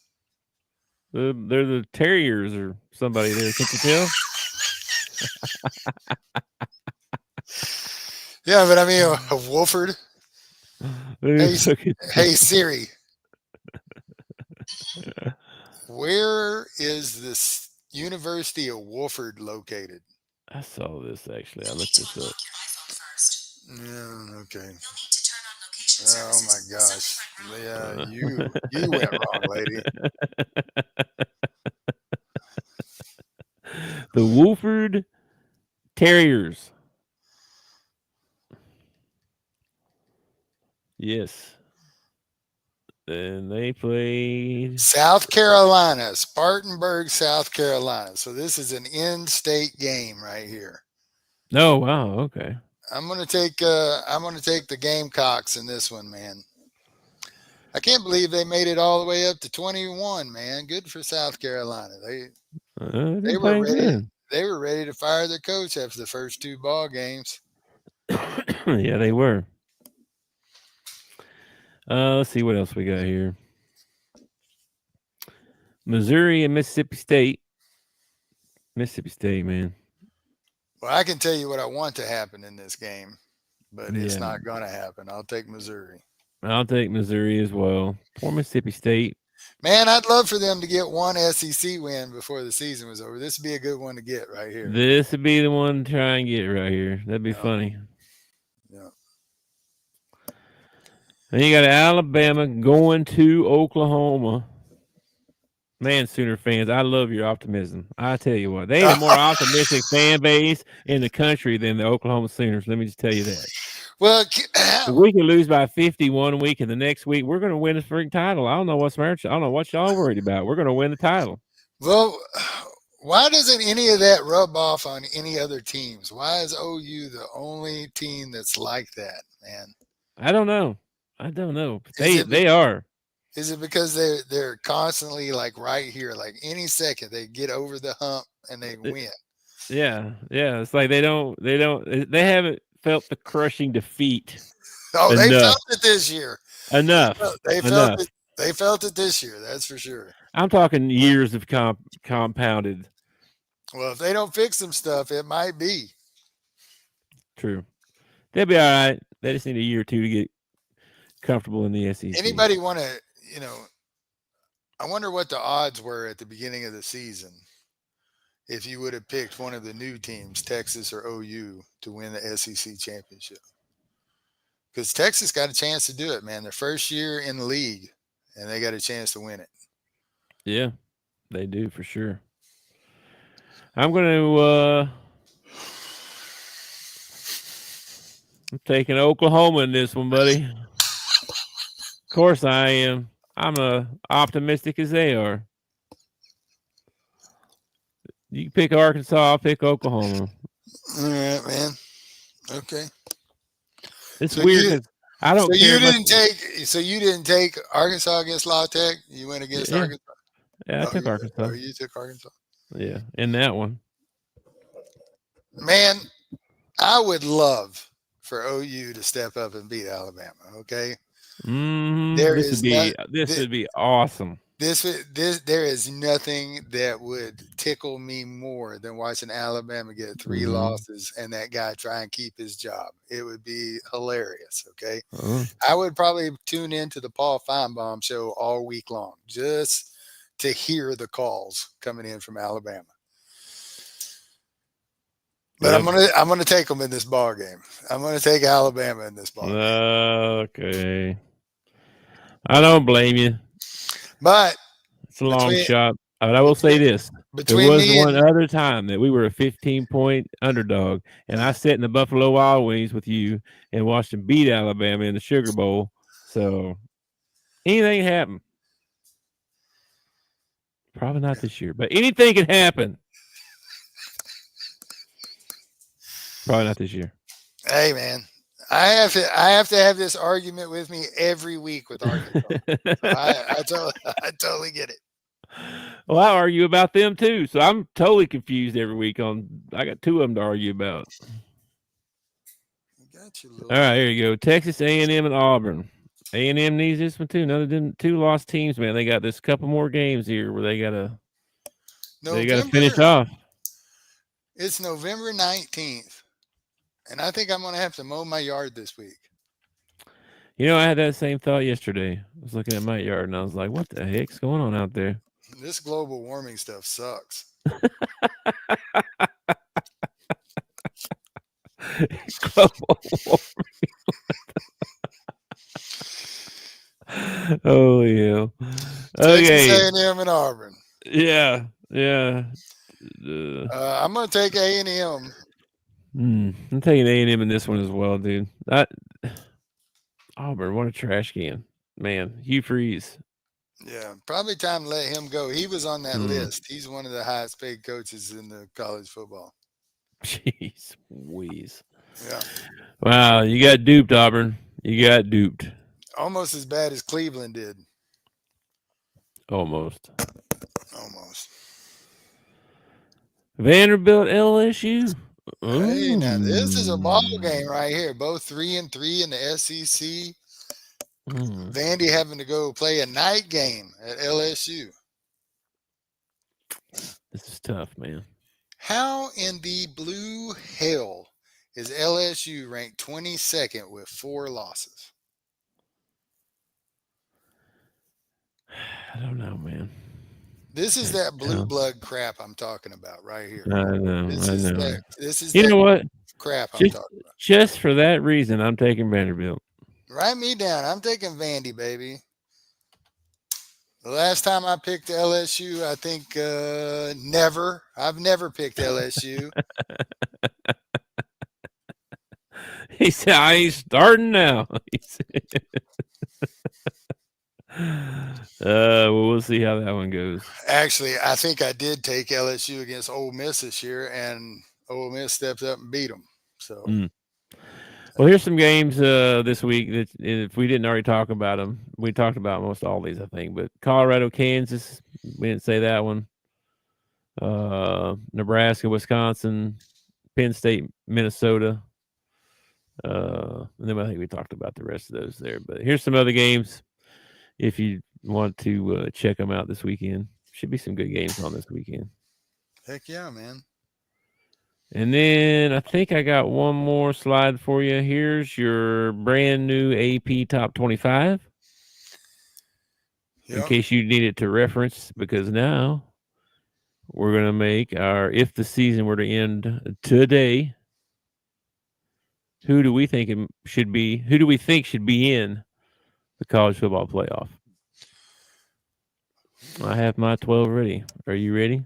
They're the Terriers or somebody there. Can't you tell? Yeah, but I mean, Wolford. Hey, hey Siri, where is this University of Wolford located? I saw this actually. I looked this up. Yeah, okay. Oh my gosh. Yeah, you went wrong, lady. The Wolford Terriers. Yes. And they played South Carolina, Spartanburg, South Carolina. So this is an in-state game right here. Oh wow, okay. I'm gonna take the Gamecocks in this one, man. I can't believe they made it all the way up to 21, man. Good for South Carolina. They were playing ready. good. They were ready to fire their coach after the first two ball games. Yeah, they were. Let's see what else we got here. Missouri and Mississippi State. Mississippi State, man. Well, I can tell you what I want to happen in this game, but it's not going to happen. I'll take Missouri. I'll take Missouri as well. Poor Mississippi State. Man, I'd love for them to get one SEC win before the season was over. This would be a good one to get right here. This would be the one to try and get right here. That'd be funny. Yeah. Then you got Alabama going to Oklahoma. Man, Sooner fans, I love your optimism. I tell you what, they ain't a more optimistic fan base in the country than the Oklahoma Sooners. Let me just tell you that. Well, we can lose by 50 one week, and the next week we're going to win the freaking title. I don't know what's matter. I don't know what y'all worried about. We're going to win the title. Well, why doesn't any of that rub off on any other teams? Why is OU the only team that's like that, man? I don't know. They are. Is it because they're constantly like right here, like any second they get over the hump and they win? Yeah. It's like they haven't felt the crushing defeat. Oh, they felt it this year. Enough. They felt it. They felt it this year. That's for sure. I'm talking years of compounded. Well, if they don't fix some stuff, it might be. True. They'll be all right. They just need a year or two to get comfortable in the SEC. Anybody want to, I wonder what the odds were at the beginning of the season if you would have picked one of the new teams, Texas or OU, to win the SEC championship. Because Texas got a chance to do it, man. Their first year in the league, and they got a chance to win it. Yeah, they do for sure. I'm going to I'm taking Oklahoma in this one, buddy. Of course I am. I'm optimistic as they are. You can pick Arkansas, I'll pick Oklahoma. All right, man. Okay. It's weird because I don't care. You didn't take Arkansas against La Tech? You went against Arkansas? Yeah, I took Arkansas. Or you took Arkansas? Yeah, in that one. Man, I would love for OU to step up and beat Alabama. Okay. This would be awesome. There is nothing that would tickle me more than watching Alabama get 3 losses and that guy try and keep his job. It would be hilarious. Okay. I would probably tune into the Paul Feinbaum show all week long just to hear the calls coming in from Alabama. But I'm gonna take them in this ball game. I'm gonna take Alabama in this ball game. Okay. I don't blame you. But it's a long shot. But I will say this. There Between was me one and other time that we were a 15-point underdog, and I sat in the Buffalo Wild Wings with you and watched them beat Alabama in the Sugar Bowl. So anything happened. Probably not this year, but anything can happen. Probably not this year. hey man, I have to have this argument with me every week with Arkansas. So I totally I totally get it. Well, I argue about them too, so I'm totally confused every week. I got two of them to argue about. Got you, All little right, man. here you go. Texas A&M and Auburn. A&M needs this one too. None of them two lost teams, man. They got this couple more games here where they gotta finish November. off. It's November 19th, and I think I'm gonna have to mow my yard this week. I had that same thought yesterday. I was looking at my yard and I was like, "What the heck's going on out there?" This global warming stuff sucks. Global Oh yeah. Texas Okay. A&M and Auburn. Yeah. Yeah. I'm gonna take A&M. I'm taking A&M in this one as well, dude. Auburn, what a trash can, man. Hugh Freeze. Yeah, probably time to let him go. He was on that Mm, list. He's one of the highest paid coaches in the college football. Jeez, wheeze. Yeah, Wow, you got duped, Auburn. You got duped. almost as bad as Cleveland did. Almost. Almost. Vanderbilt, LSU. Hey, now this is a ball Mm. game right here. Both 3-3 in the SEC. Mm. Vandy having to go play a night game at LSU. This is tough, man. How in the blue hell is LSU ranked 22nd with 4 losses? I don't know, man. This is that blue Yeah, blood crap I'm talking about right here. I know, This I is know. that this is You that know what? crap I'm Just talking about. just for that reason, I'm taking Vanderbilt. Write me down. I'm taking Vandy, baby. The last time I picked LSU, I think never. I've never picked LSU. He said, "I ain't starting now." He said. Well, we'll see how that one goes. Actually, I think I did take LSU against Ole Miss this year, and Ole Miss stepped up and beat them. So, Mm. Well, here's some games this week that if we didn't already talk about them, we talked about most all these, I think. But Colorado, Kansas, we didn't say that one. Nebraska, Wisconsin, Penn State, Minnesota. And then I think we talked about the rest of those there. But here's some other games if you want to check them out this weekend. Should be some good games on this weekend. heck yeah, man. And then I think I got one more slide for you. Here's your brand new AP Top 25 in Yep. case you need it to reference, because now we're going to make our, if the season were to end today, who do we think should be, who do we think should be in the college football playoff? I have my 12 ready. Are you ready?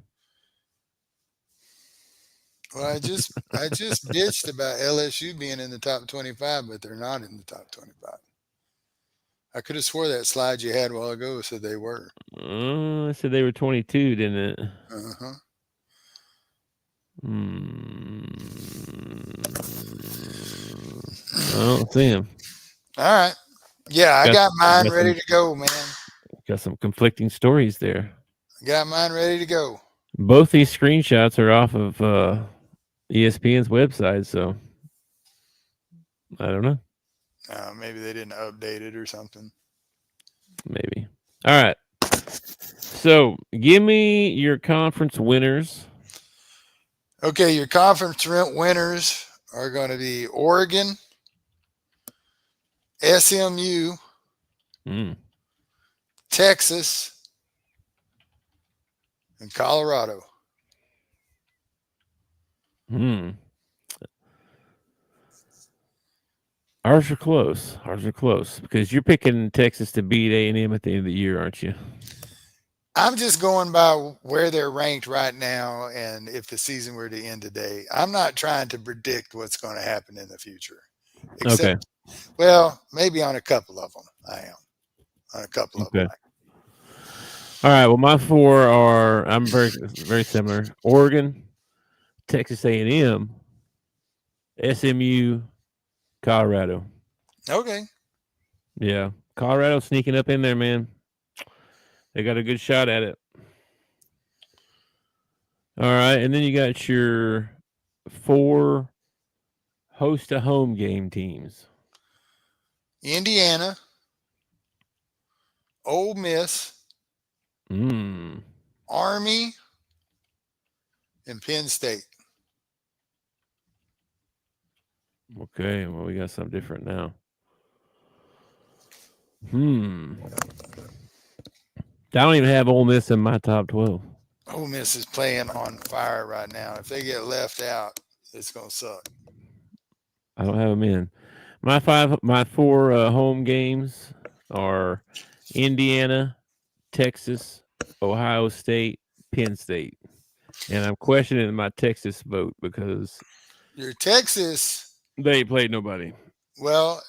Well, I just bitched about LSU being in the top 25, but they're not in the top 25. I could have swore that slide you had a while ago said they were. I said they were 22, didn't it? Uh huh. Hmm. I don't see him. All right. Yeah, I Got, got mine got ready some to go, man. got some conflicting stories there. I got mine ready to go. Both these screenshots are off of ESPN's website, so I don't know. Maybe they didn't update it or something. Maybe. All right. So give me your conference winners. Okay, your conference winners are going to be Oregon, SMU, Mm. Texas, and Colorado. Hmm. Ours are close. Ours are close because you're picking Texas to beat A&M at the end of the year, aren't you? I'm just going by where they're ranked right now, and if the season were to end today, I'm not trying to predict what's going to happen in the future. Except, Okay. well, maybe on a couple of them, I am on a couple of them. Okay. All right. Well, my four are I'm very similar. Oregon, Texas A&M, SMU, Colorado. Okay, Yeah, Colorado sneaking up in there, man. They got a good shot at it. All right, and then you got your four host to home game teams. Indiana, Ole Miss, Mm. Army, and Penn State. Okay, well we got something different now. Hmm. I don't even have Ole Miss in my top 12. Ole Miss is playing on fire right now. If they get left out, it's gonna suck. I don't have them in. My four home games are Indiana, Texas, Ohio State, Penn State, and I'm questioning my Texas vote because Your Texas, they ain't played nobody. well,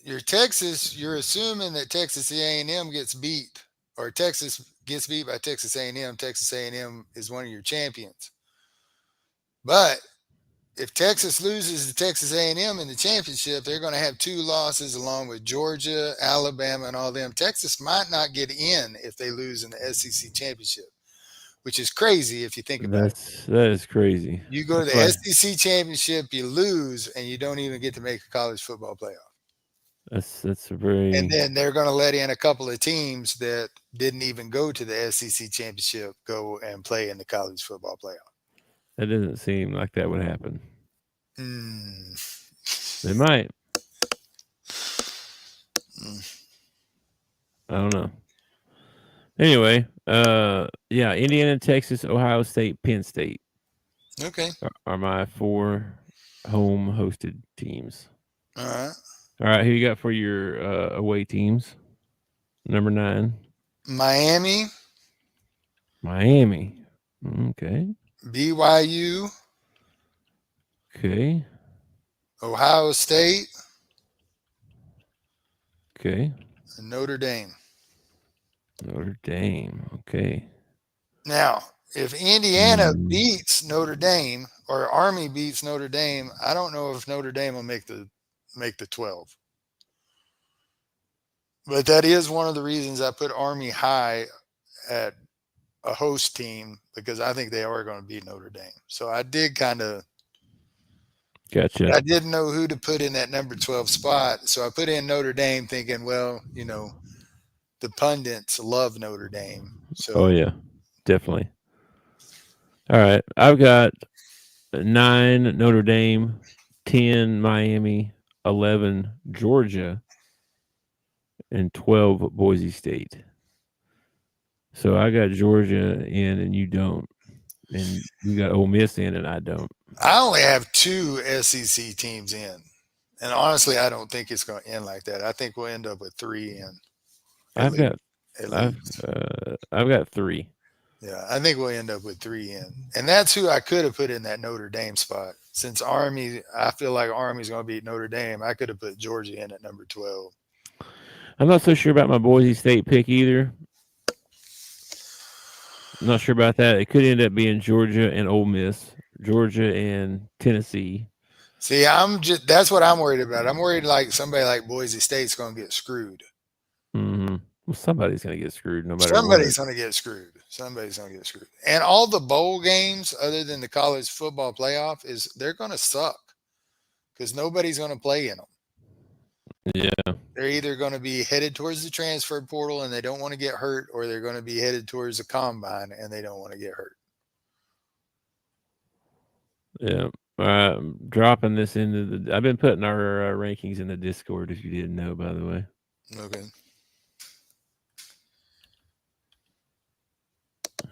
your Texas, you're assuming that Texas A&M gets beat, or Texas gets beat by Texas A&M. Texas A&M is one of your champions. But if Texas loses to Texas A&M in the championship, they're going to have two losses along with Georgia, Alabama, and all them. Texas might not get in if they lose in the SEC championship, which is crazy if you think about it. That is crazy. You go to That's the why SEC championship, you lose, and you don't even get to make a college football playoff. that's a And very then they're going to let in a couple of teams that didn't even go to the SEC championship go and play in the college football playoff. that doesn't seem like that would happen. Mm. They might. Mm. I don't know. Anyway, yeah, Indiana, Texas, Ohio State, Penn State Okay. are my four home hosted teams. All right. All right, who you got for your away teams? Number 9, Miami, Miami. Okay. BYU, Okay. Ohio State, Okay. and Notre Dame. Notre Dame. Okay. Now, if Indiana Mm, beats Notre Dame or Army beats Notre Dame, I don't know if Notre Dame will make the 12. But that is one of the reasons I put Army high at a host team because I think they are going to beat Notre Dame. So I did kind of, gotcha. I didn't know who to put in that number 12 spot. So I put in Notre Dame thinking, well, the pundits love Notre Dame. Oh So yeah, definitely. All right, I've got 9 Notre Dame, 10 Miami, 11 Georgia, and 12 Boise State. So I got Georgia in, and you don't, and you got Ole Miss in, and I don't. I only have two SEC teams in. And honestly, I don't think it's going to end like that. I think we'll end up with three in at I've least. got At I've least. I've got 3. Yeah, I think we'll end up with three in. And that's who I could have put in that Notre Dame spot. Since Army, I feel like Army's going to beat Notre Dame. I could have put Georgia in at number 12. I'm not so sure about my Boise State pick either. I'm not sure about that. It could end up being Georgia and Ole Miss, Georgia and Tennessee. See, that's what I'm worried about. I'm worried like somebody like Boise State's going to get screwed. Hmm. Well, somebody's gonna get screwed no matter what. Somebody's going to get screwed. Somebody's going to get screwed. And all the bowl games, other than the college football playoff, they're going to suck because nobody's going to play in them. Yeah, They're either going to be headed towards the transfer portal and they don't want to get hurt, or they're going to be headed towards the combine and they don't want to get hurt. yeah. I'm dropping this into the. I've been putting our rankings in the Discord. If you didn't know, by the way. Okay.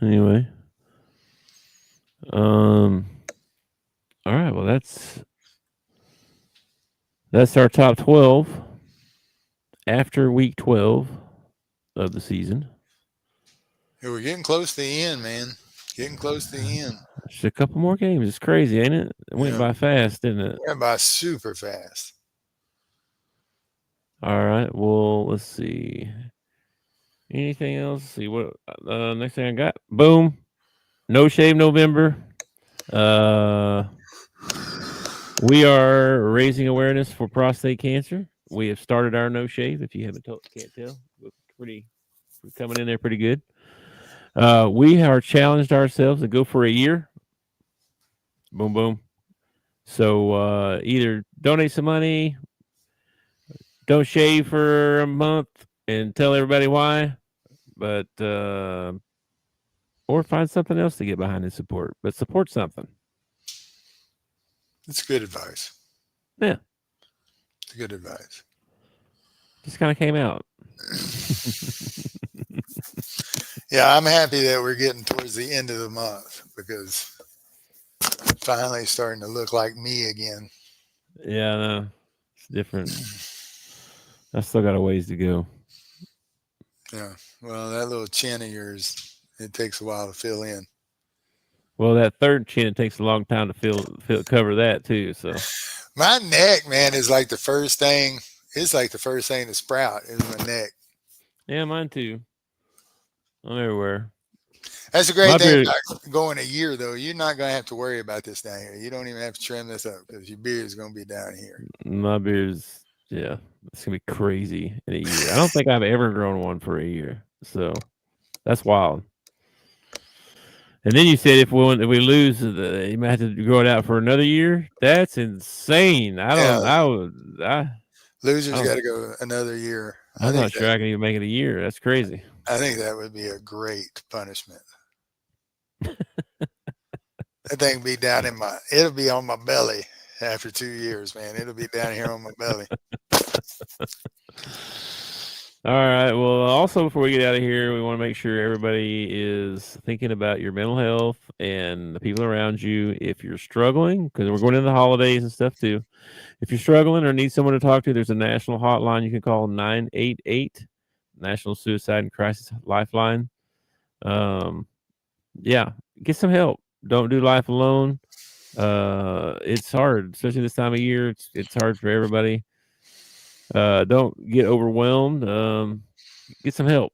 Anyway, um, all right. Well, that's our top 12 after week 12 of the season. Yeah, we're getting close to the end, man. Getting close to the end. Just a couple more games. It's crazy, ain't it? It went Yeah, by fast, didn't it? went by super fast. All right. Well, let's see. Anything else? See what next thing I got. Boom. No Shave November. We are raising awareness for prostate cancer. We have started our no shave. If you can't tell, we're coming in there pretty good. We are challenged ourselves to go for a year. Boom, boom. So either donate some money, don't shave for a month, and tell everybody why, but or find something else to get behind and support. But support something. It's good advice. Yeah, It's good advice. just kind of came out. Yeah, I'm happy that we're getting towards the end of the month because I'm finally starting to look like me again. Yeah, no, it's different. I still got a ways to go. Yeah. Well, that little chin of yours, it takes a while to fill in. Well, that third chin, it takes a long time to cover that too. So my neck, man, is like the first thing. It's like the first thing to sprout is my neck. Yeah, mine too. I'm everywhere. That's a great thing about going a year, though. You're not going to have to worry about this down here. You don't even have to trim this up because your beard is going to be down here. My beard's, yeah, it's going to be crazy in a year. I don't think I've ever grown one for a year. So that's wild. And then you said if we lose, you might have to grow it out for another year. That's insane. Losers got to go another year. I'm not sure I can even make it a year. That's crazy. I think that would be a great punishment. That thing be down it'll be on my belly after 2 years, man. It'll be down here on my belly. All right. Well, also before we get out of here, we want to make sure everybody is thinking about your mental health and the people around you. If you're struggling, because we're going into the holidays and stuff too. If you're struggling or need someone to talk to, there's a national hotline you can call 988, National Suicide and Crisis Lifeline. Yeah, get some help. Don't do life alone. It's hard, especially this time of year. It's hard for everybody. Don't get overwhelmed. Get some help.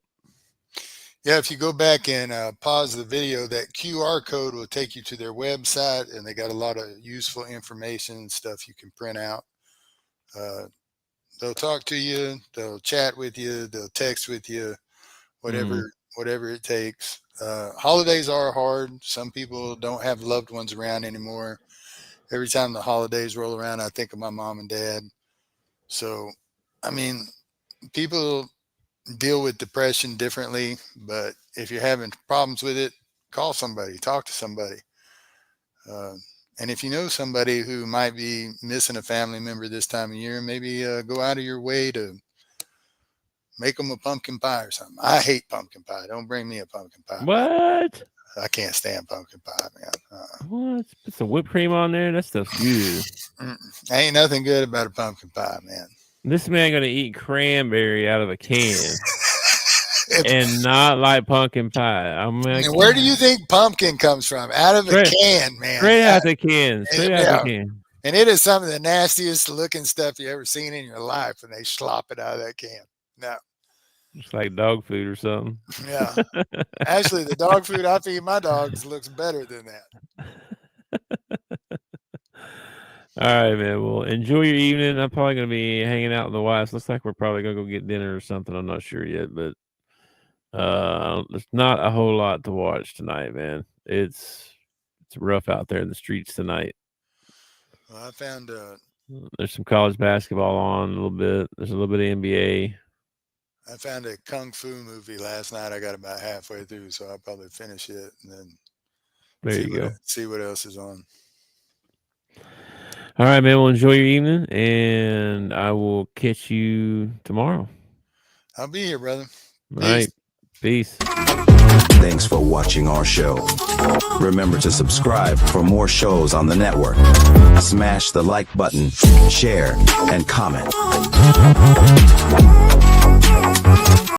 Yeah, if you go back and pause the video, that QR code will take you to their website, and they got a lot of useful information and stuff you can print out. They'll talk to you, they'll chat with you, they'll text with you, whatever it takes. Holidays are hard. Some people don't have loved ones around anymore. Every time the holidays roll around, I think of my mom and dad. So, I mean, people deal with depression differently, but if you're having problems with it, call somebody, talk to somebody. And if you know somebody who might be missing a family member this time of year, maybe go out of your way to make them a pumpkin pie or something. I hate pumpkin pie. Don't bring me a pumpkin pie. What? I can't stand pumpkin pie, man. What? Put some whipped cream on there. That stuff's good. Ain't nothing good about a pumpkin pie, man. This man gonna eat cranberry out of a can and not like pumpkin pie. I'm like, and where do you think pumpkin comes from? Out of a can, man. Straight out the can. Straight out the can. And it is some of the nastiest looking stuff you ever seen in your life when they slop it out of that can. No. It's like dog food or something. Yeah. Actually, the dog food I feed my dogs looks better than that. All right, man. Well, enjoy your evening. I'm probably going to be hanging out with the wives. Looks like we're probably going to go get dinner or something. I'm not sure yet, but there's not a whole lot to watch tonight, man. It's rough out there in the streets tonight. Well, I found there's some college basketball on a little bit. There's a little bit of NBA. I found a kung fu movie last night. I got about halfway through, so I'll probably finish it and then see what else is on. All right, man. Well, enjoy your evening, and I will catch you tomorrow. I'll be here, brother. All right. Peace. Thanks for watching our show. Remember to subscribe for more shows on the network. Smash the like button, share, and comment.